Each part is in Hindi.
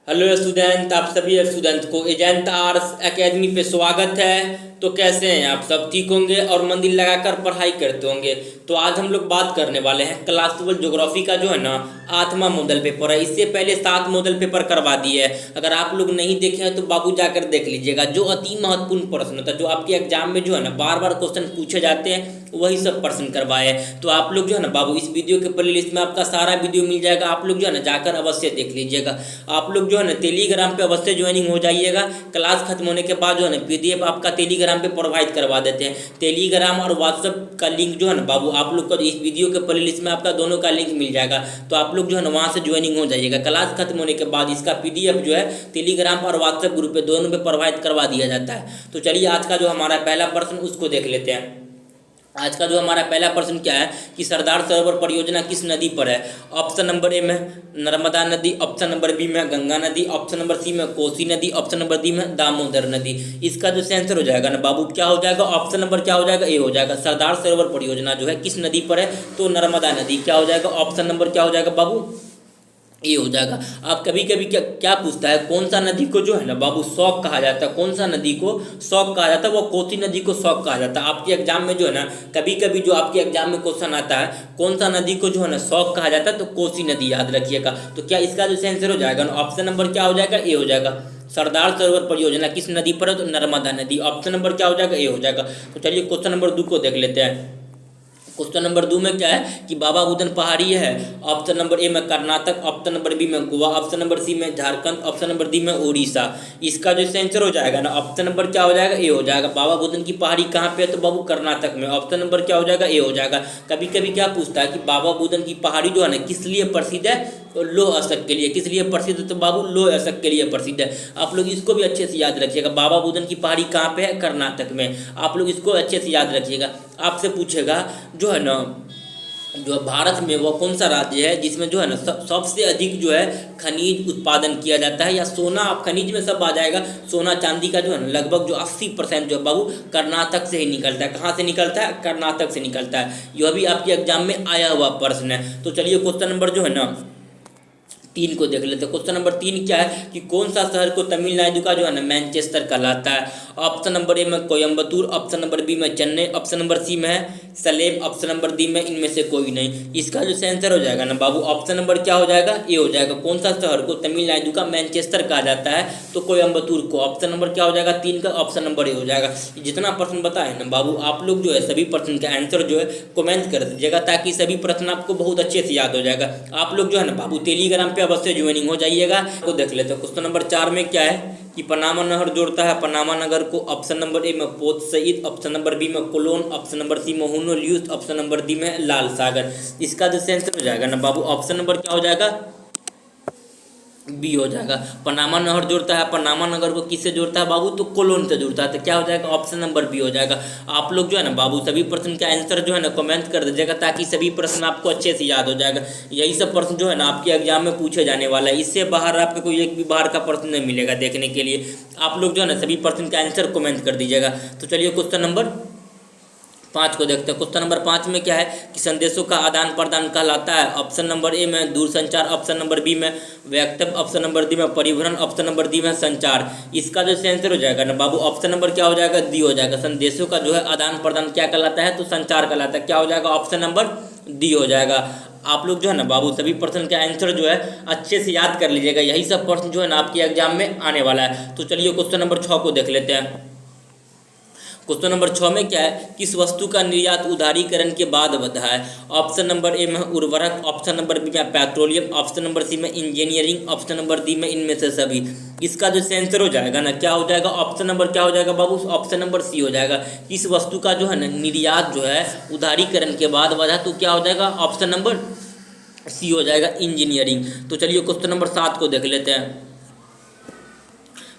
हेलो स्टूडेंट, आप सभी स्टूडेंट को एजेंट आर्ट्स एकेडमी पे स्वागत है। तो कैसे हैं आप सब? ठीक होंगे और मन दिल लगाकर पढ़ाई करते होंगे। तो आज हम लोग बात करने वाले हैं क्लास 12 ज्योग्राफी का जो है ना 8वां मॉडल पेपर है। इससे पहले 7 मॉडल पेपर करवा दिए है। अगर आप लोग नहीं देखे हैं तो बाबू जाकर देख लीजिएगा। जो अति महत्वपूर्ण प्रश्न होता है, जो आपके एग्जाम में जो है ना बार बार क्वेश्चन पूछे जाते हैं, वही सब प्रश्न करवाए हैं। तो आप लोग जो है ना बाबू इस वीडियो के प्ले लिस्ट में आपका सारा वीडियो मिल जाएगा। आप लोग जो है ना जाकर अवश्य देख लीजिएगा। आप लोग जो है ना टेलीग्राम पे अवश्य ज्वाइनिंग हो जाइएगा। क्लास खत्म होने के बाद जो है ना पीडीएफ आपका टेलीग्राम पे प्रोवाइड करवा देते हैं। टेलीग्राम और व्हाट्सएप का लिंक जो है ना बाबू आप लोग को इस वीडियो के प्ले लिस्ट में आपका दोनों का लिंक मिल जाएगा। तो आप लोग जो है ना वहाँ से ज्वाइनिंग हो जाइएगा। क्लास खत्म होने के बाद इसका पीडीएफ जो है टेलीग्राम और व्हाट्सएप ग्रुप पे दोनों पे प्रोवाइड करवा दिया जाता है। तो चलिए आज का जो हमारा पहला प्रश्न उसको देख लेते हैं। आज का जो हमारा पहला प्रश्न क्या है कि सरदार सरोवर परियोजना किस नदी पर है? ऑप्शन नंबर ए में नर्मदा नदी, ऑप्शन नंबर बी में गंगा नदी, ऑप्शन नंबर सी में कोसी नदी, ऑप्शन नंबर डी में दामोदर नदी। इसका जो आंसर हो जाएगा ना बाबू क्या हो जाएगा? ऑप्शन नंबर क्या हो जाएगा? ए हो जाएगा। सरदार सरोवर परियोजना जो है किस नदी पर है? तो नर्मदा नदी। क्या हो जाएगा? ऑप्शन नंबर क्या हो जाएगा बाबू? ये हो जाएगा। आप कभी कभी क्या क्या पूछता है, कौन सा नदी को जो है ना बाबू शौक कहा जाता है? कौन सा नदी को शौक कहा जाता है? वो कोसी नदी को शौक कहा जाता है। आपके एग्जाम में जो है ना कभी कभी जो आपके एग्जाम में क्वेश्चन आता है, कौन सा नदी को जो है ना शौक कहा जाता है, तो कोसी नदी याद रखिएगा। तो क्या इसका जो आंसर हो जाएगा ना ऑप्शन नंबर क्या हो जाएगा? ए हो जाएगा। सरदार सरोवर परियोजना किस नदी पर है? तो नर्मदा नदी। ऑप्शन नंबर क्या हो जाएगा? ए हो जाएगा। तो चलिए क्वेश्चन नंबर 2 को देख लेते हैं। क्वेश्चन नंबर 2 में क्या है कि बाबा बुदन पहाड़ी है। ऑप्शन नंबर ए में कर्नाटक, ऑप्शन नंबर बी में गोवा, ऑप्शन नंबर सी में झारखंड, ऑप्शन नंबर डी में उड़ीसा। इसका जो आंसर हो जाएगा ना ऑप्शन नंबर क्या हो जाएगा? ए हो जाएगा। बाबा बुदन की पहाड़ी कहाँ पे है? तो बाबू कर्नाटक में। ऑप्शन नंबर क्या हो जाएगा? ए हो जाएगा। कभी कभी क्या पूछता है कि बाबा बुदन की पहाड़ी जो है ना किस लिए प्रसिद्ध है? तो लौह अशक के लिए। किस लिए प्रसिद्ध है? तो बाबू लौह अशक के लिए प्रसिद्ध है। आप लोग इसको भी अच्छे से याद रखिएगा। बाबा बुदन की पहाड़ी कहाँ पे है? कर्नाटक में। आप लोग इसको अच्छे से याद रखिएगा। आपसे पूछेगा जो है ना जो भारत में वो कौन सा राज्य है जिसमें जो है ना सबसे अधिक जो है खनिज उत्पादन किया जाता है? या सोना, आप खनिज में सब आ जाएगा। सोना चांदी का जो है ना लगभग जो 80% जो है बाबू कर्नाटक से ही निकलता है। कहाँ से निकलता है? कर्नाटक से निकलता है। यह भी आपके एग्जाम में आया हुआ प्रश्न है। तो चलिए क्वेश्चन नंबर जो है ना 3 को देख लेते हैं। क्वेश्चन नंबर 3 क्या है कि कौन सा शहर को तमिलनाडु का जो है ना मैनचेस्टर कहलाता है? ऑप्शन नंबर ए में कोयम्बतूर, ऑप्शन नंबर बी में चेन्नई, ऑप्शन नंबर सी में है सलेम, ऑप्शन नंबर डी में इनमें से कोई नहीं। इसका जो आंसर हो जाएगा ना बाबू ऑप्शन नंबर क्या हो जाएगा? ए हो जाएगा। कौन सा शहर को तमिलनाडु का मैनचेस्टर कहा जाता है? तो कोयम्बतूर को। ऑप्शन नंबर क्या हो जाएगा? 3 का ऑप्शन नंबर ए हो जाएगा। जितना प्रश्न बताए ना बाबू आप लोग जो है सभी प्रश्न का आंसर जो है कमेंट कर दीजिएगा, ताकि सभी प्रश्न आपको बहुत अच्छे से याद हो जाएगा। आप लोग जो है ना बाबू टेलीग्राम पे अवश्य ज्वाइनिंग हो जाइएगा। तो देख लेते हैं क्वेश्चन नंबर 4 में क्या है कि पनामा नहर जोड़ता है पनामा नगर को। ऑप्शन नंबर ए में Port Said, option number B में कोलोन, ऑप्शन नंबर सी में होनोलुलु, ऑप्शन नंबर डी में लाल सागर। इसका जो आंसर हो जाएगा ना बाबू ऑप्शन नंबर क्या हो जाएगा? बी हो जाएगा। पनामा नहर जोड़ता है पनामा नगर को किससे जोड़ता है बाबू? तो कोलोन से जोड़ता है। तो क्या हो जाएगा? ऑप्शन नंबर बी हो जाएगा। आप लोग जो है ना बाबू सभी प्रश्न का आंसर जो है ना कमेंट कर दीजिएगा, ताकि सभी प्रश्न आपको अच्छे से याद हो जाएगा। यही सब प्रश्न जो है ना आपके एग्जाम में पूछे जाने वाला है। इससे बाहर आपको कोई एक भी बाहर का प्रश्न नहीं मिलेगा देखने के लिए। आप लोग जो है ना सभी प्रश्न का आंसर कमेंट कर दीजिएगा। तो चलिए क्वेश्चन नंबर 5 को देखते हैं। क्वेश्चन नंबर 5 में क्या है कि संदेशों का आदान प्रदान कहलाता है? ऑप्शन नंबर ए में दूरसंचार, ऑप्शन नंबर बी में वक्तव्य, ऑप्शन नंबर डी में परिवहन, ऑप्शन नंबर डी में संचार। इसका जो आंसर हो जाएगा ना बाबू ऑप्शन नंबर क्या हो जाएगा? डी हो जाएगा। संदेशों का जो है आदान प्रदान क्या कहलाता है? तो संचार कहलाता है। क्या हो जाएगा? ऑप्शन नंबर डी हो जाएगा। आप लोग जो है ना बाबू सभी प्रश्न का आंसर जो है अच्छे से याद कर लीजिएगा। यही सब प्रश्न जो है ना आपके एग्जाम में आने वाला है। तो चलिए क्वेश्चन नंबर 6 को देख लेते हैं। क्वेश्चन नंबर 6 में क्या है किस वस्तु का निर्यात उदारीकरण के बाद बढ़ा है? ऑप्शन नंबर ए में उर्वरक, ऑप्शन नंबर बी में पेट्रोलियम, ऑप्शन नंबर सी में इंजीनियरिंग, ऑप्शन नंबर डी में इनमें से सभी। इसका जो आंसर हो जाएगा ना क्या हो जाएगा? ऑप्शन नंबर क्या हो जाएगा बाबू? ऑप्शन नंबर सी हो जाएगा। किस वस्तु का जो है ना निर्यात जो है उदारीकरण के बाद बढ़ा? तो क्या हो जाएगा? ऑप्शन नंबर सी हो जाएगा, इंजीनियरिंग। तो चलिए क्वेश्चन नंबर 7 को देख लेते हैं।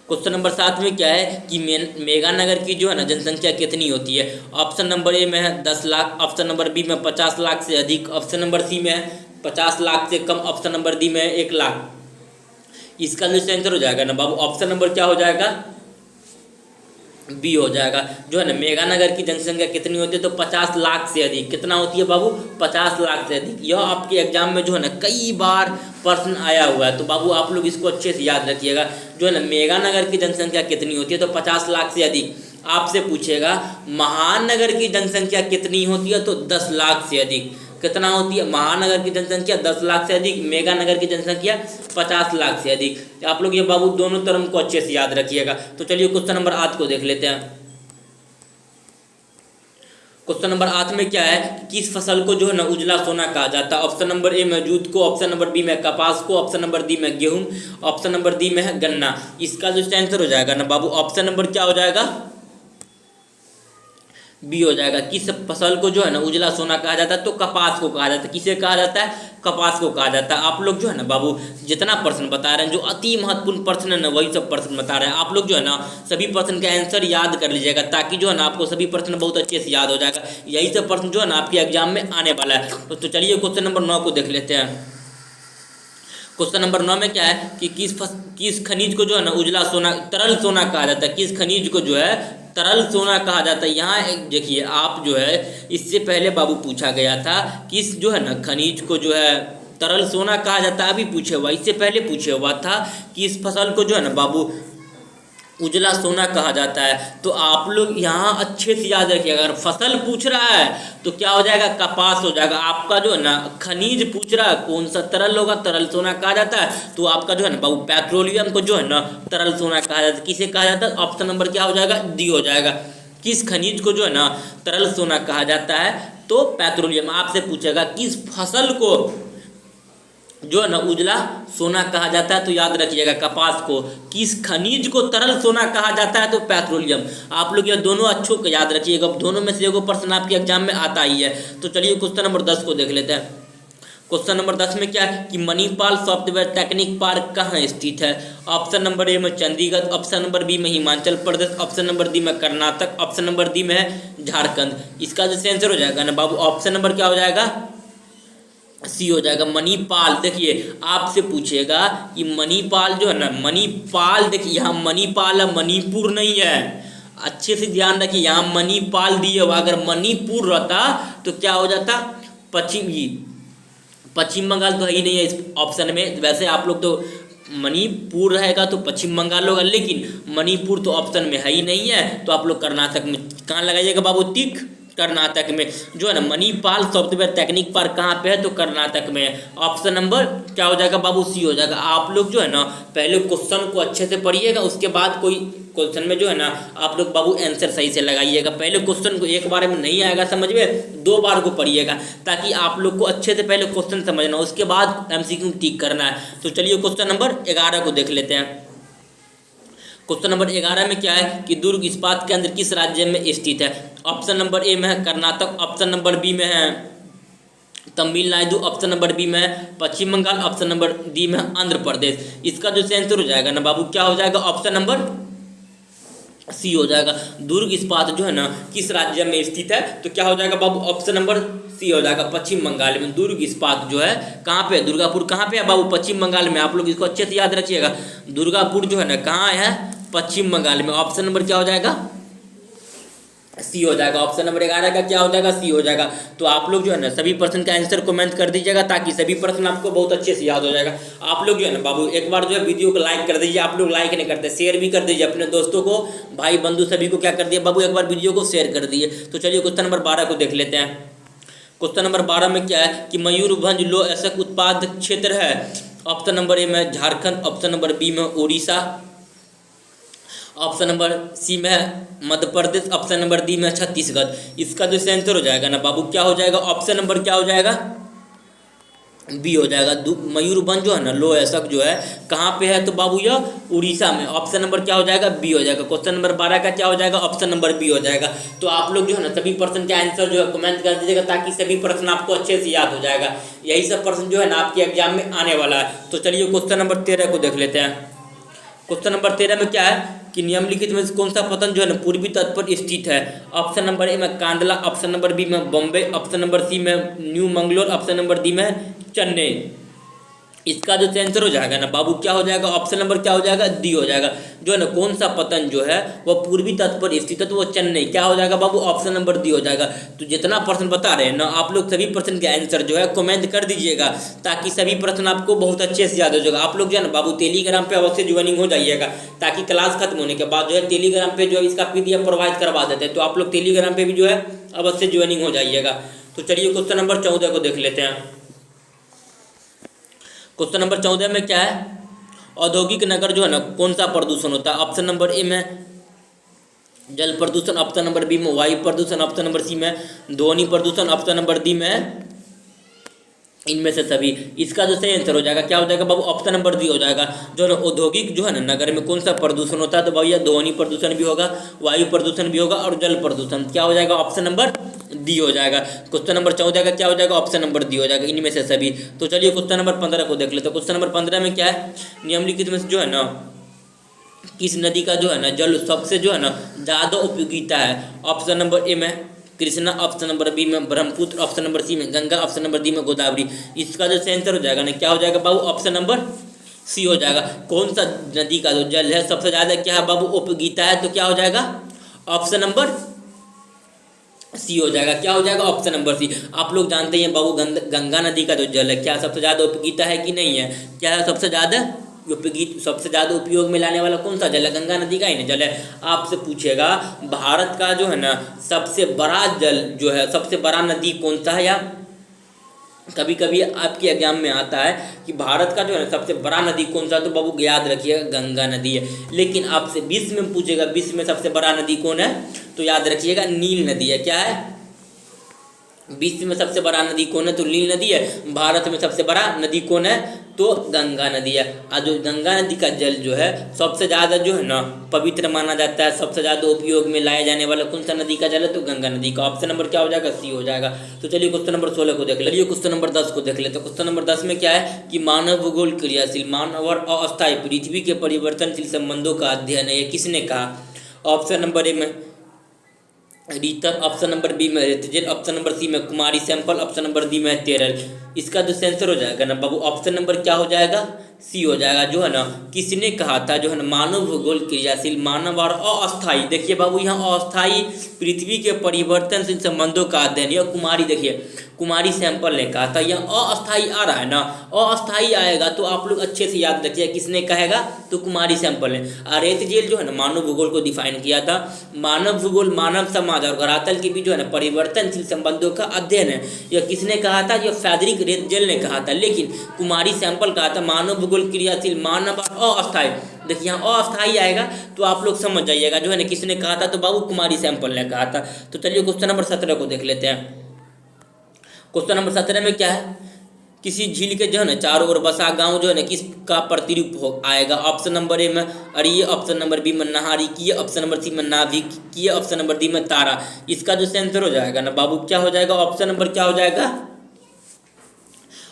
क्वेश्चन नंबर 7 में क्या है कि मेगानगर की जो है ना जनसंख्या कितनी होती है? ऑप्शन नंबर ए में है 10 लाख, ऑप्शन नंबर बी में 50 लाख से अधिक, ऑप्शन नंबर सी में है 50 लाख से कम, ऑप्शन नंबर डी में है 1 लाख। इसका जो आंसर हो जाएगा ना बाबू ऑप्शन नंबर क्या हो जाएगा? बी हो जाएगा। जो है ना मेघानगर की जनसंख्या कितनी होती है, तो 50 लाख से अधिक। कितना होती है बाबू, 50 लाख से अधिक। यह आपके एग्जाम में जो है ना कई बार प्रश्न आया हुआ है, तो बाबू आप लोग इसको अच्छे से याद रखिएगा। जो है ना मेघानगर की जनसंख्या कितनी होती है, तो 50 लाख से अधिक। आपसे पूछेगा महानगर की जनसंख्या कितनी होती है, तो 10 लाख से अधिक। कितना होती है महानगर की जनसंख्या, 10 लाख से अधिक। मेघानगर की जनसंख्या 50 लाख से अधिक। आप लोग ये बाबू दोनों टर्म को अच्छे से याद रखिएगा। तो चलिए क्वेश्चन नंबर 8 को देख लेते हैं। क्वेश्चन नंबर 8 में क्या है, किस फसल को जो है ना उजला सोना कहा जाता है। ऑप्शन नंबर ए में जूट को, ऑप्शन नंबर बी में कपास को, ऑप्शन नंबर डी में गेहूं, ऑप्शन नंबर डी में है गन्ना। इसका जो आंसर हो जाएगा ना बाबू, ऑप्शन नंबर क्या हो जाएगा, बी हो जाएगा। किस फसल को जो है ना उजला सोना कहा जाता है, तो कपास को कहा जाता है। किसे कहा जाता है, कपास को कहा जाता है। आप लोग जो है ना बाबू जितना प्रश्न बता रहे हैं, जो अति महत्वपूर्ण प्रश्न है ना, वही सब प्रश्न बता रहे हैं। आप लोग जो है ना सभी प्रश्न का आंसर याद कर लीजिएगा, ताकि जो है ना आपको सभी प्रश्न बहुत अच्छे से याद हो जाएगा। यही सब प्रश्न जो है ना आपके एग्जाम में आने वाला है। तो चलिए क्वेश्चन नंबर 9 को देख लेते हैं। क्वेश्चन नंबर 9 में क्या है कि किस खनिज को जो है ना उजला सोना, तरल सोना कहा जाता है। किस खनिज को जो है तरल सोना कहा जाता है। यहाँ एक देखिए, आप जो है इससे पहले बाबू पूछा गया था, किस जो है ना खनिज को जो है तरल सोना कहा जाता है, अभी पूछे हुआ, इससे पहले पूछे हुआ था कि इस फसल को जो है ना बाबू उजला सोना कहा जाता है। तो आप लोग यहाँ अच्छे से याद रखिए, अगर फसल पूछ रहा है तो क्या हो जाएगा, कपास हो जाएगा। आपका जो है ना खनिज पूछ रहा है कौन सा तरल होगा, तरल सोना कहा जाता है, तो आपका जो है ना बाबू पेट्रोलियम को जो है ना तरल सोना कहा जाता है। किसे कहा जाता है, ऑप्शन नंबर क्या हो जाएगा, डी हो जाएगा। किस खनिज को जो है ना तरल सोना कहा जाता है, तो पेट्रोलियम। आपसे पूछेगा किस फसल को जो है ना उजला सोना कहा जाता है, तो याद रखिएगा कपास को। किस खनिज को तरल सोना कहा जाता है, तो पेट्रोलियम। आप लोग ये दोनों अच्छों को याद रखिएगा, दोनों में से एगो प्रश्न आपके एग्जाम में आता ही है। तो चलिए क्वेश्चन नंबर 10 को देख लेते हैं। क्वेश्चन नंबर 10 में क्या है कि मणिपाल सॉफ्टवेयर टेक्निक पार्क कहाँ स्थित है। ऑप्शन नंबर ए में चंडीगढ़, ऑप्शन नंबर बी में Himachal Pradesh, option number D में कर्नाटक, ऑप्शन नंबर डी में है झारखंड। इसका जो आंसर हो जाएगा ना बाबू, ऑप्शन नंबर क्या हो जाएगा, सी हो जाएगा, मणिपाल। देखिए आपसे पूछेगा कि मणिपाल जो है ना, मणिपाल देखिए यहाँ मणिपाल है, मणिपुर नहीं है। अच्छे से ध्यान रखिए, यहाँ मणिपाल दिए हुआ, अगर मणिपुर रहता तो क्या हो जाता, पश्चिम बंगाल तो है ही नहीं है इस ऑप्शन में। वैसे आप लोग तो मणिपुर रहेगा तो पश्चिम बंगाल होगा, लेकिन मणिपुर तो ऑप्शन में है ही नहीं है। तो आप लोग कर्नाटक में कहाँ लगाइएगा बाबू, टिक। कर्नाटक में जो है ना मणिपाल सॉफ्टवेयर टेक्निक पार्क कहाँ पे है, तो कर्नाटक में है। ऑप्शन नंबर क्या हो जाएगा बाबू, सी हो जाएगा। आप लोग जो है ना पहले क्वेश्चन को अच्छे से पढ़िएगा, उसके बाद कोई क्वेश्चन में जो है ना आप लोग बाबू आंसर सही से लगाइएगा। पहले क्वेश्चन को एक बार में नहीं आएगा समझ में, 2 बार को पढ़िएगा, ताकि आप लोग को अच्छे से पहले क्वेश्चन समझना, उसके बाद MCQ टिक करना है। तो चलिए क्वेश्चन नंबर 11 को देख लेते हैं। क्वेश्चन नंबर 11 में क्या है कि दुर्ग इस्पात केंद्र किस राज्य में स्थित है। ऑप्शन नंबर ए में है कर्नाटक, ऑप्शन नंबर बी में है तमिलनाडु, ऑप्शन नंबर बी में है पश्चिम बंगाल, ऑप्शन नंबर डी में है आंध्र प्रदेश। इसका जो आंसर हो जाएगा ना बाबू, क्या हो जाएगा, ऑप्शन नंबर सी हो जाएगा। दुर्ग इस्पात जो है ना किस राज्य में स्थित है, तो क्या हो जाएगा बाबू, ऑप्शन नंबर सी हो जाएगा, पश्चिम बंगाल में। दुर्ग इस्पात जो है कहाँ पे है, दुर्गापुर कहाँ पे है बाबू, पश्चिम बंगाल में। आप लोग इसको अच्छे से याद रखिएगा, दुर्गापुर जो है ना कहाँ है, पश्चिम बंगाल में। ऑप्शन नंबर क्या हो जाएगा, सी हो जाएगा। ऑप्शन नंबर 11 का क्या हो जाएगा, सी हो जाएगा। तो आप लोग जो है ना सभी प्रश्न का आंसर कमेंट कर दीजिएगा, ताकि सभी प्रश्न आपको बहुत अच्छे से याद हो जाएगा। आप लोग जो है ना बाबू एक बार जो है वीडियो को लाइक कर दीजिए। आप लोग लाइक नहीं करते, शेयर भी कर दीजिए अपने दोस्तों को, भाई बंधु सभी को क्या कर दिए बाबू, एक बार वीडियो को शेयर कर दिए। तो चलिए क्वेश्चन नंबर 12 को देख लेते हैं। क्वेश्चन नंबर 12 में क्या है कि मयूरभंज लौह अयस्क उत्पाद क्षेत्र है। ऑप्शन नंबर ए में झारखंड, ऑप्शन नंबर बी में उड़ीसा, ऑप्शन नंबर सी में है Madhya Pradesh, option number D में छत्तीसगढ़। इसका जो आंसर हो जाएगा ना बाबू, क्या हो जाएगा, ऑप्शन नंबर क्या हो जाएगा, बी हो जाएगा। मयूरभंज जो है ना लौह अयस्क जो है कहाँ पे है, तो बाबू यह उड़ीसा में। ऑप्शन नंबर क्या हो जाएगा, बी हो जाएगा। क्वेश्चन नंबर 12 का क्या हो जाएगा, ऑप्शन नंबर बी हो जाएगा। तो आप लोग जो है ना सभी प्रश्न के आंसर जो है कमेंट कर दीजिएगा, ताकि सभी प्रश्न आपको अच्छे से याद हो जाएगा। यही सब प्रश्न जो है ना आपके एग्जाम में आने वाला है। तो चलिए क्वेश्चन नंबर 13 को देख लेते हैं। क्वेश्चन नंबर 13 में क्या है कि निम्नलिखित में से कौन सा पतन जो है ना पूर्वी तट पर स्थित है। ऑप्शन नंबर ए में कांडला, ऑप्शन नंबर बी में बॉम्बे, ऑप्शन नंबर सी में new Mangalore, option number D में चेन्नई। इसका जो आंसर हो जाएगा ना बाबू क्या हो जाएगा, ऑप्शन नंबर क्या हो जाएगा, डी हो जाएगा। जो है ना कौन सा पतन जो है वह पूर्वी तट पर स्थित है, तो वो चेन्नई, क्या हो जाएगा बाबू, ऑप्शन नंबर डी हो जाएगा। तो जितना प्रश्न बता रहे हैं ना आप लोग सभी प्रश्न के आंसर जो है कमेंट कर दीजिएगा, ताकि सभी प्रश्न आपको बहुत अच्छे से याद हो जाएगा। आप लोग जो है ना बाबू टेलीग्राम पे अवश्य ज्वाइनिंग हो जाइएगा, ताकि क्लास खत्म होने के बाद जो है टेलीग्राम पे जो है इसका PDF प्रोवाइड करवा देते हैं, तो आप लोग टेलीग्राम पे भी जो है अवश्य ज्वाइनिंग हो जाइएगा। तो चलिए क्वेश्चन नंबर 14 को देख लेते हैं। क्वेश्चन नंबर 14 में क्या है, औद्योगिक नगर जो है ना कौन सा प्रदूषण होता है। ऑप्शन नंबर ए में जल प्रदूषण, ऑप्शन नंबर बी में वायु प्रदूषण, ऑप्शन नंबर सी में ध्वनि प्रदूषण, ऑप्शन नंबर डी में इनमें से सभी। इसका जो सही आंसर हो जाएगा क्या हो जाएगा बाबू, ऑप्शन नंबर डी हो जाएगा। जो है औद्योगिक जो है ना नगर में कौन सा प्रदूषण होता है, तो भैया ध्वनि प्रदूषण भी होगा, वायु प्रदूषण भी होगा और जल प्रदूषण। क्या हो जाएगा, ऑप्शन नंबर डी हो जाएगा। क्वेश्चन नंबर 14 का क्या हो जाएगा, ऑप्शन नंबर डी हो जाएगा, इनमें से सभी। तो चलिए क्वेश्चन नंबर 15 को देख लेते हैं। क्वेश्चन नंबर 15 में क्या है, निम्नलिखित में से जो है ना किस नदी का जो है ना जल सबसे जो है ना ज़्यादा उपयोगिता है। ऑप्शन नंबर ए में कृष्णा, ऑप्शन नंबर बी में ब्रह्मपुत्र, ऑप्शन नंबर सी में गंगा, ऑप्शन नंबर डी में गोदावरी। इसका जो आंसर हो जाएगा ना क्या हो जाएगा बाबू, ऑप्शन नंबर सी हो जाएगा। कौन सा नदी का जो जल है सबसे ज़्यादा क्या है बाबू, उपयोगिता है, तो क्या हो जाएगा, ऑप्शन नंबर सी हो जाएगा। क्या हो जाएगा, ऑप्शन नंबर सी। आप लोग जानते हैं बाबू गंगा नदी का जो जल है क्या सबसे ज़्यादा उपयोगिता है कि नहीं है, क्या है सबसे ज़्यादा उपयोगित, सबसे ज़्यादा उपयोग में लाने वाला कौन सा जल है, गंगा नदी का ही ना जल है। आपसे पूछेगा भारत का जो है ना सबसे बड़ा जल जो है, सबसे बड़ा नदी कौन सा है, या कभी कभी आपके एग्जाम में आता है कि भारत का जो है ना सबसे बड़ा नदी कौन सा, तो बाबू याद रखिएगा गंगा नदी है। लेकिन आपसे विश्व में पूछेगा विश्व में सबसे बड़ा नदी कौन है, तो याद रखिएगा नील नदी है। क्या है, विश्व में सबसे बड़ा नदी कौन है, तो नील नदी है। भारत में सबसे बड़ा नदी कौन है, तो गंगा नदी है। और जो गंगा नदी का जल जो है सबसे ज़्यादा जो है ना पवित्र माना जाता है, सबसे ज़्यादा उपयोग में लाया जाने वाला कौन सा नदी का जल है, तो गंगा नदी का। ऑप्शन नंबर क्या हो जाएगा, सी हो जाएगा। तो चलिए क्वेश्चन नंबर 16 को देख लीजिए। क्वेश्चन नंबर 10 को देख लेते हैं। क्वेश्चन नंबर 10 में क्या है कि मानव भूगोल क्रियाशील, मानव और अस्थायी पृथ्वी के परिवर्तनशील संबंधों का अध्ययन है, ये किसने कहा। ऑप्शन नंबर ए में रीतर, ऑप्शन नंबर बी में रेतजेल, ऑप्शन नंबर सी में कुमारी सैंपल, ऑप्शन नंबर डी में तेरल। इसका जो आंसर हो जाएगा ना बाबू, ऑप्शन नंबर क्या हो जाएगा, सी हो जाएगा। जो है ना किसने कहा था, जो है ना मानव भूगोल क्रियाशील, मानव और अस्थायी, देखिए बाबू यहाँ अस्थायी पृथ्वी के परिवर्तनशील संबंधों का अध्ययन, यह कुमारी, देखिए कुमारी सैंपल ने कहा था। यह अस्थायी आ रहा है ना, अस्थायी आएगा तो आप लोग अच्छे से याद रखिए किसने कहेगा, तो कुमारी सैंपल ने। रेतजेल जो है ना मानव भूगोल को डिफाइन किया था। मानव भूगोल मानव समाज और धरातल के बीच जो है ना परिवर्तनशील संबंधों का अध्ययन है, यह किसने कहा था, यह फ्रेडरिक रेतजेल ने कहा था। लेकिन कुमारी सैंपल कहा था मानव भूगोल क्रियाशील, मानव और अस्थायी। देखिए यहाँ अस्थायी आएगा तो आप लोग समझ जाइएगा जो है ना किसने कहा था, तो बाबू कुमारी सैंपल ने कहा था। तो चलिए क्वेश्चन नंबर 17 को देख लेते हैं। क्वेश्चन नंबर 17 में क्या है, किसी झील के जो है ना चारों ओर बसा गांव जो है ना किसका प्रतिरूप हो आएगा। ऑप्शन नंबर ए में अरिय, ऑप्शन नंबर बी में नहारी की, ऑप्शन नंबर सी में नाभिक की, ऑप्शन नंबर डी में तारा। इसका जो आंसर हो जाएगा ना बाबू क्या हो जाएगा, ऑप्शन नंबर क्या हो जाएगा,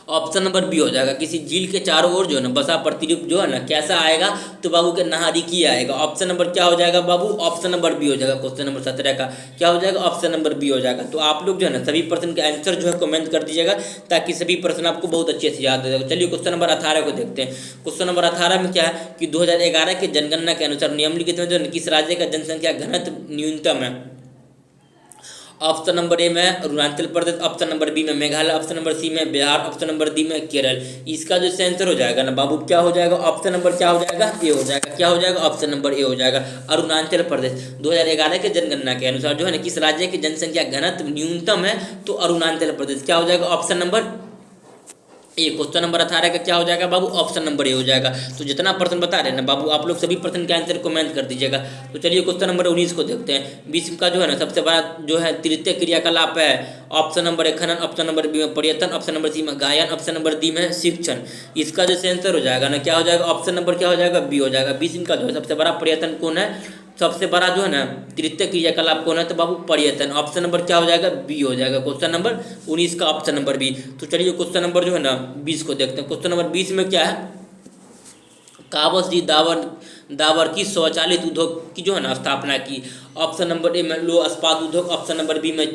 ऑप्शन नंबर बी हो जाएगा। किसी झील के चारों ओर जो है ना बसा प्रतिरूप जो है ना कैसा आएगा, तो बाबू के नहारी की आएगा। ऑप्शन नंबर क्या हो जाएगा बाबू, ऑप्शन नंबर बी हो जाएगा। क्वेश्चन नंबर 17 का क्या हो जाएगा, ऑप्शन नंबर बी हो जाएगा। तो आप लोग जो है ना सभी प्रश्न के आंसर जो है कमेंट कर दीजिएगा, ताकि सभी प्रश्न आपको बहुत अच्छे से याद हो जाएगा। चलिए क्वेश्चन नंबर 18 को देखते हैं। क्वेश्चन नंबर 18 में क्या है कि 2011 के जनगणना के अनुसार निम्नलिखित में जो है किस राज्य का जनसंख्या घनत्व न्यूनतम है। ऑप्शन नंबर ए में Arunachal Pradesh, option number B में मेघालय, ऑप्शन नंबर सी में बिहार, ऑप्शन नंबर डी में केरल। इसका जो आंसर हो जाएगा ना बाबू क्या हो जाएगा, ऑप्शन नंबर क्या हो जाएगा, ए हो जाएगा। क्या हो जाएगा, ऑप्शन नंबर ए हो जाएगा, अरुणाचल प्रदेश। 2011 के जनगणना के अनुसार जो है ना किस राज्य की जनसंख्या घनत्व न्यूनतम है, तो अरुणाचल प्रदेश। क्या हो जाएगा, ऑप्शन नंबर ए। क्वेश्चन नंबर 18 का क्या हो जाएगा बाबू, ऑप्शन नंबर ए हो जाएगा। तो जितना प्रश्न बता रहे हैं ना बाबू आप लोग सभी प्रश्न के आंसर कमेंट कर दीजिएगा। तो चलिए क्वेश्चन नंबर 19 को देखते हैं। विश्व का जो है ना सबसे बड़ा जो है तृतीय क्रियाकलाप है। ऑप्शन नंबर ए खनन, ऑप्शन नंबर बी में पर्यटन, ऑप्शन नंबर सी में गायन, ऑप्शन नंबर डी में शिक्षण। इसका जो आंसर हो जाएगा ना क्या हो जाएगा, ऑप्शन नंबर क्या हो जाएगा, बी हो जाएगा। विश्व का जो है सबसे बड़ा पर्यटन कौन है, सबसे बड़ा जो है ना तृतीय क्रियाकलाप कौन है, तो बाबू पर्यटन। ऑप्शन नंबर क्या हो जाएगा, बी हो जाएगा। क्वेश्चन नंबर 19 का ऑप्शन नंबर बी। तो चलिए क्वेश्चन नंबर जो है ना 20 को देखते हैं। क्वेश्चन नंबर 20 में क्या है, काबस जी दावर की स्वचालित उद्योग की जो है ना स्थापना की। ऑप्शन नंबर ए में लो इस्पात उद्योग, ऑप्शन नंबर बी में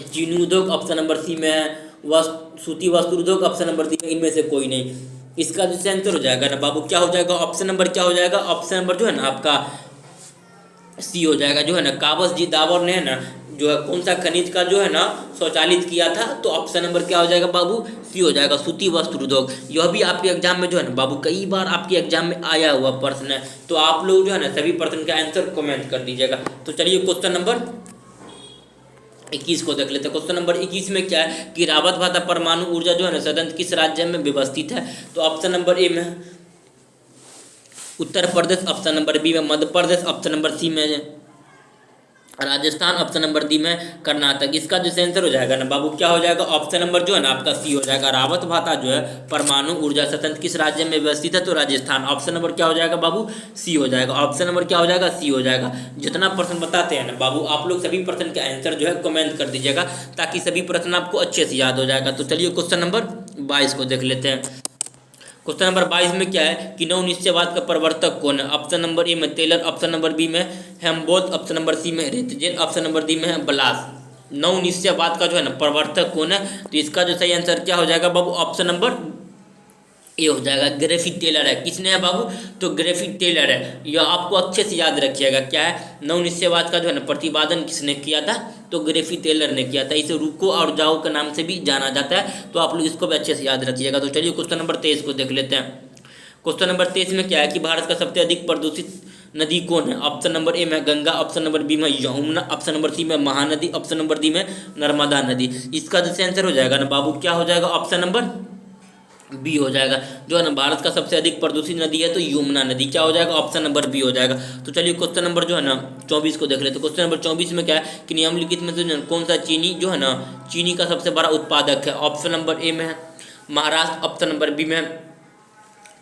चीनी उद्योग, ऑप्शन नंबर सी में सूती वस्त्र उद्योग, ऑप्शन नंबर डी में इनमें से कोई नहीं। इसका जो आंसर हो जाएगा ना बाबू क्या हो जाएगा, ऑप्शन नंबर क्या हो जाएगा, ऑप्शन नंबर जो है ना आपका सी हो जाएगा। जो है ना काबस जी दावर ने है ना जो है कौन सा खनिज का जो है ना स्वचालित किया था, तो ऑप्शन नंबर क्या हो जाएगा बाबू, सी हो जाएगा, सूती वस्त्र उद्योग। यह भी आपके एग्जाम में जो है ना बाबू कई बार आपके एग्जाम में आया हुआ प्रश्न है, तो आप लोग जो है ना सभी प्रश्न का आंसर कमेंट कर दीजिएगा। तो चलिए क्वेश्चन नंबर 21 को देख लेते हैं। क्वेश्चन नंबर 21 में क्या है कि रावत भाता परमाणु ऊर्जा जो है ना सदन किस राज्य में व्यवस्थित है, तो ऑप्शन नंबर ए में Uttar Pradesh, option number B में Madhya Pradesh, option number C में राजस्थान, ऑप्शन नंबर डी में कर्नाटक। इसका जो आंसर हो जाएगा ना बाबू क्या हो जाएगा, ऑप्शन नंबर जो है ना आपका सी हो जाएगा। रावत भाता जो है परमाणु ऊर्जा संयंत्र किस राज्य में व्यवस्थित है, तो राजस्थान। ऑप्शन नंबर क्या हो जाएगा बाबू, सी हो जाएगा। ऑप्शन नंबर क्या हो जाएगा, सी हो जाएगा। जितना प्रश्न बताते हैं ना बाबू आप लोग सभी प्रश्न का आंसर जो है कमेंट कर दीजिएगा, ताकि सभी प्रश्न आपको अच्छे से याद हो जाएगा। तो चलिए क्वेश्चन नंबर 22 को देख लेते हैं। क्वेश्चन नंबर 22 में क्या है कि नवनिश्चयवाद का प्रवर्तक कौन है, ऑप्शन नंबर ए में टेलर, ऑप्शन नंबर बी में हेम्बोल्ट, ऑप्शन नंबर सी में रेतजेल, ऑप्शन नंबर डी में है ब्लास। नवनिश्चयवाद का जो है ना प्रवर्तक कौन है, तो इसका जो सही आंसर क्या हो जाएगा बाबू, ऑप्शन नंबर ये हो जाएगा, ग्रिफिथ टेलर है। किसने है बाबू, तो ग्रिफिथ टेलर है। यह आपको अच्छे से याद रखिएगा। क्या है, नवनिश्चयवाद का जो है ना प्रतिपादन किसने किया था, तो ग्रिफिथ टेलर ने किया था। इसे रुको और जाओ के नाम से भी जाना जाता है, तो आप लोग इसको भी अच्छे से याद रखिएगा। तो चलिए क्वेश्चन नंबर 23 को देख लेते हैं। क्वेश्चन नंबर 23 में क्या है कि भारत का सबसे अधिक प्रदूषित नदी कौन है, ऑप्शन नंबर ए में गंगा, ऑप्शन नंबर बी में यमुना, ऑप्शन नंबर सी में महानदी, ऑप्शन नंबर डी में नर्मदा नदी। इसका जो आंसर हो जाएगा ना बाबू क्या हो जाएगा, ऑप्शन नंबर बी हो जाएगा। जो है ना भारत का सबसे अधिक प्रदूषित नदी है तो यमुना नदी। क्या हो जाएगा, ऑप्शन नंबर बी हो जाएगा। तो चलिए क्वेश्चन नंबर जो है ना 24 को देख लेते हैं। क्वेश्चन नंबर 24 में क्या है कि निम्नलिखित में से कौन सा चीनी जो है ना चीनी का सबसे बड़ा उत्पादक है, ऑप्शन नंबर ए में है महाराष्ट्र, ऑप्शन नंबर बी में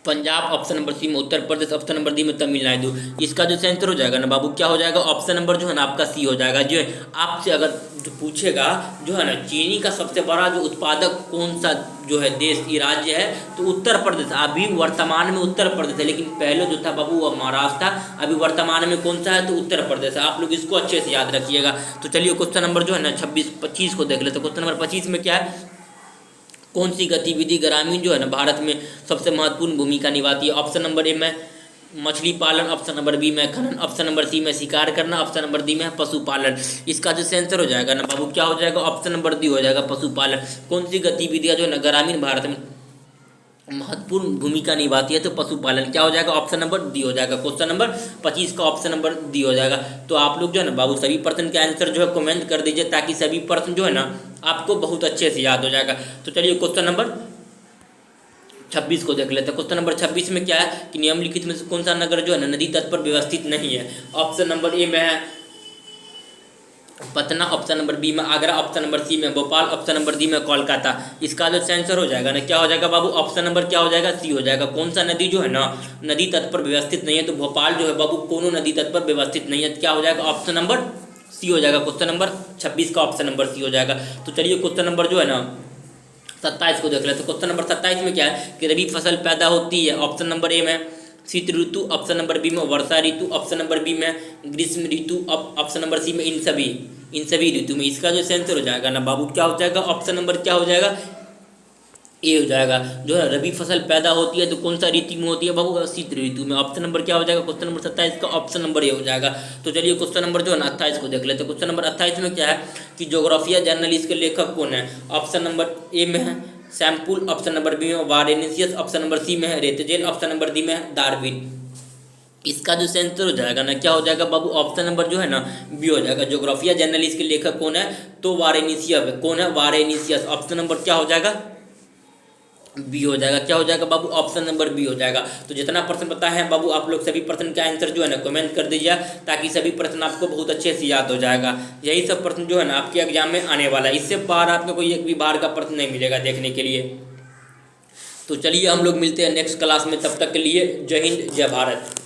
पंजाब, ऑप्शन नंबर सी में Uttar Pradesh, option number D में तमिलनाडु। इसका जो आंसर हो जाएगा ना बाबू क्या हो जाएगा, ऑप्शन नंबर जो है ना आपका सी हो जाएगा। जो है आपसे अगर जो पूछेगा जो है ना चीनी का सबसे बड़ा जो उत्पादक कौन सा जो है देश की राज्य है, तो उत्तर प्रदेश। अभी वर्तमान में उत्तर प्रदेश है, लेकिन पहले जो था बाबू वो महाराष्ट्र था। अभी वर्तमान में कौन सा है, तो उत्तर प्रदेश है। आप लोग इसको अच्छे से याद रखिएगा। तो चलिए क्वेश्चन नंबर जो है ना 25 को देख लेते हैं। क्वेश्चन नंबर 25 में क्या है, कौन सी गतिविधि ग्रामीण जो है ना भारत में सबसे महत्वपूर्ण भूमिका निभाती है, ऑप्शन नंबर ए में मछली पालन, ऑप्शन नंबर बी में खनन, ऑप्शन नंबर सी में शिकार करना, ऑप्शन नंबर डी में पशुपालन। इसका जो आंसर हो जाएगा ना बाबू क्या हो जाएगा, ऑप्शन नंबर डी हो जाएगा, पशुपालन। कौन सी गतिविधियां जो है ना ग्रामीण भारत में महत्वपूर्ण भूमिका निभाती है, तो पशुपालन। क्या हो जाएगा, ऑप्शन नंबर डी हो जाएगा। क्वेश्चन नंबर 25 का ऑप्शन नंबर डी हो जाएगा। तो आप लोग जो है ना बाबू सभी प्रश्न के आंसर जो है कमेंट कर दीजिए, ताकि सभी प्रश्न जो है ना आपको बहुत अच्छे से याद हो जाएगा। तो चलिए क्वेश्चन नंबर 26 को देख लेते हैं। क्वेश्चन नंबर 26 में क्या है कि निम्नलिखित में से कौन सा नगर जो है ना नदी तट पर व्यवस्थित नहीं है, ऑप्शन नंबर ए में है पटना, ऑप्शन नंबर बी में आगरा, ऑप्शन नंबर सी में भोपाल, ऑप्शन नंबर डी में कोलकाता। इसका जो आंसर हो जाएगा ना क्या हो जाएगा बाबू, ऑप्शन नंबर क्या हो जाएगा, सी हो जाएगा। कौन सा नदी जो है ना नदी तट पर व्यवस्थित नहीं है, तो भोपाल जो है बाबू कोनो नदी तट पर व्यवस्थित नहीं है। क्या हो जाएगा, ऑप्शन नंबर सी हो जाएगा। क्वेश्चन नंबर 26 का ऑप्शन नंबर सी हो जाएगा। तो चलिए क्वेश्चन नंबर जो है ना 27 को देख लेते हैं। क्वेश्चन नंबर 27 में क्या है कि रबी फसल पैदा होती है, ऑप्शन नंबर ए में शीत ऋतु, ऑप्शन नंबर बी में वर्षा ऋतु, ऑप्शन नंबर बी में ग्रीष्म ऋतु, ऑप्शन नंबर सी में इन सभी ऋतु में। इसका जो आंसर हो जाएगा ना बाबू क्या हो जाएगा, ऑप्शन नंबर क्या हो जाएगा, ए हो जाएगा। जो है रबी फसल पैदा होती है तो कौन सा ऋतु में होती है बाबू, शीत ऋतु में। ऑप्शन नंबर क्या हो जाएगा, क्वेश्चन नंबर 27 का ऑप्शन नंबर ए हो जाएगा। तो चलिए क्वेश्चन नंबर जो है ना 28 को देख लेते हैं। क्वेश्चन नंबर 28 में क्या है कि ज्योग्राफिया जर्नल इसके लेखक कौन है, ऑप्शन नंबर ए में है सैम्पुल, ऑप्शन नंबर बी में वारेनिसियस, ऑप्शन नंबर सी में है रेतजेल, ऑप्शन नंबर डी में है डार्विन। इसका जो आंसर हो जाएगा ना क्या हो जाएगा बाबू, ऑप्शन नंबर जो है ना बी हो जाएगा। ज्योग्राफिया जर्नल इसके लेखक कौन है, तो वारेनिसियस। कौन है, वारेनिसियस। ऑप्शन नंबर क्या हो जाएगा, बी हो जाएगा। क्या हो जाएगा बाबू, ऑप्शन नंबर बी हो जाएगा। तो जितना प्रश्न पता है बाबू आप लोग सभी प्रश्न का आंसर जो है ना कमेंट कर दीजिए, ताकि सभी प्रश्न आपको बहुत अच्छे से याद हो जाएगा। यही सब प्रश्न जो है ना आपके एग्जाम में आने वाला है। इससे बाहर आपको कोई एक भी बाहर का प्रश्न नहीं मिलेगा देखने के लिए। तो चलिए हम लोग मिलते हैं नेक्स्ट क्लास में, तब तक के लिए जय हिंद जय भारत।